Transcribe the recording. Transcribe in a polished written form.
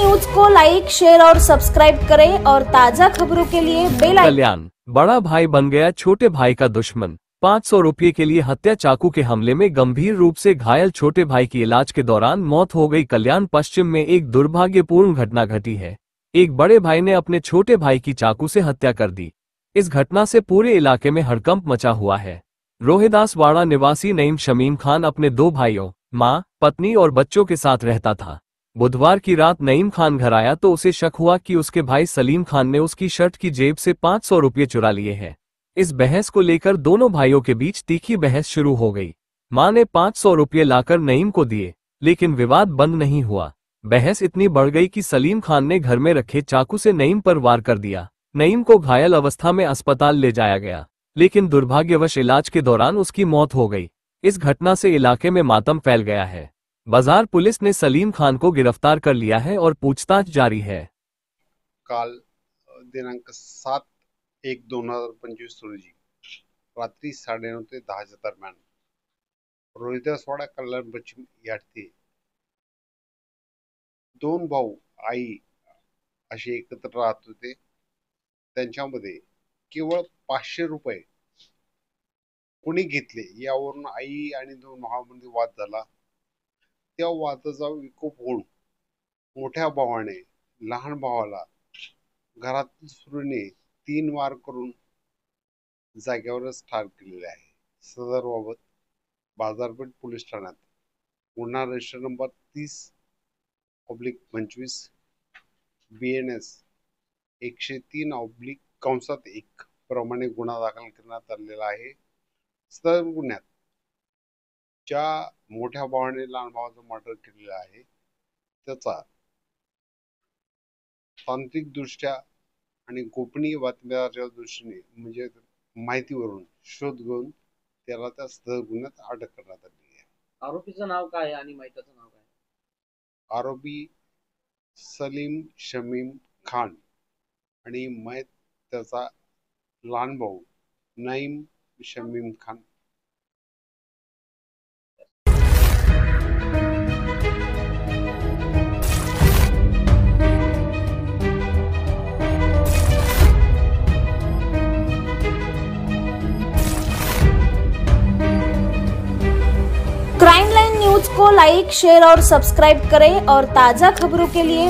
News को like, share और subscribe करें और ताजा खबरों के लिए बेल आइकन। कल्याण, बड़ा भाई बन गया छोटे भाई का दुश्मन। 500 रुपये के लिए हत्या। चाकू के हमले में गंभीर रूप से घायल छोटे भाई की इलाज के दौरान मौत हो गई। कल्याण पश्चिम में एक दुर्भाग्यपूर्ण घटना घटी है। एक बड़े भाई ने अपने छोटे भाई की चाकू से हत्या कर दी। इस घटना से पूरे इलाके में हड़कंप मचा हुआ है। रोहिदासवाड़ा निवासी नईम शमीम खान अपने 2 भाइयों, मां, पत्नी और बच्चों के साथ रहता था। बुधवार की रात नईम खान घर आया तो उसे शक हुआ कि उसके भाई सलीम खान ने उसकी शर्ट की जेब से 500 रुपये चुरा लिए हैं। इस बहस को लेकर दोनों भाइयों के बीच तीखी बहस शुरू हो गई। मां ने 500 रुपये लाकर नईम को दिए, लेकिन विवाद बंद नहीं हुआ। बहस इतनी बढ़ गई कि सलीम खान ने घर में रखे चाकू से नईम पर वार कर दिया। नईम को घायल अवस्था में अस्पताल ले जाया गया, लेकिन दुर्भाग्यवश इलाज के दौरान उसकी मौत हो गई। इस घटना से इलाके में मातम फैल गया है। बाजार पुलिस ने सलीम खान को गिरफ्तार कर लिया है और पूछताछ जारी है। काल दिनांक 7/1/2025 रोजी रात्री 9:30 ते 10 दरम्यान रोहिदासवाडा कल्याण पश्चिम याठे 2 भाऊ आई असे एकत्र राहत होते। त्यांच्यामध्ये केवळ 500 रुपये कोणी घेतले यावरून आई आणि 2 भावांमध्ये वाद झाला। त्या वादाचा विकोप होऊन मोठ्या भावाने लहान भावाला घरातील सुरीने 3 वार करून जागेवरच ठार केलेले आहे। सदर बाबत बाजारपेठ पोलीस ठाण्यात गुन्हा रजिस्टर नंबर 30/25 BNS 103/1 प्रमाणे गुन्हा दाखल करण्यात आलेला आहे। सदर गुन्ह्यात ज्या मोठ्या भावाने लहान भावाचं मर्डर केलेलं आहे त्याचा तांत्रिक दृष्ट्या आणि गोपनीय बातम्याच्या दृष्टीने म्हणजे माहितीवरून शोध घेऊन त्याला त्या सदर गुन्ह्यात अटक करण्यात आली आहे। आरोपीचं नाव काय आणि मयताचं नाव काय? आरोपी सलीम शमीम खान आणि मयत त्याचा लहान भाऊ Naeem Shamim Khan. Crime line news को लाइक, शेयर और सब्सक्राइब करें और ताजा खबरों के लिए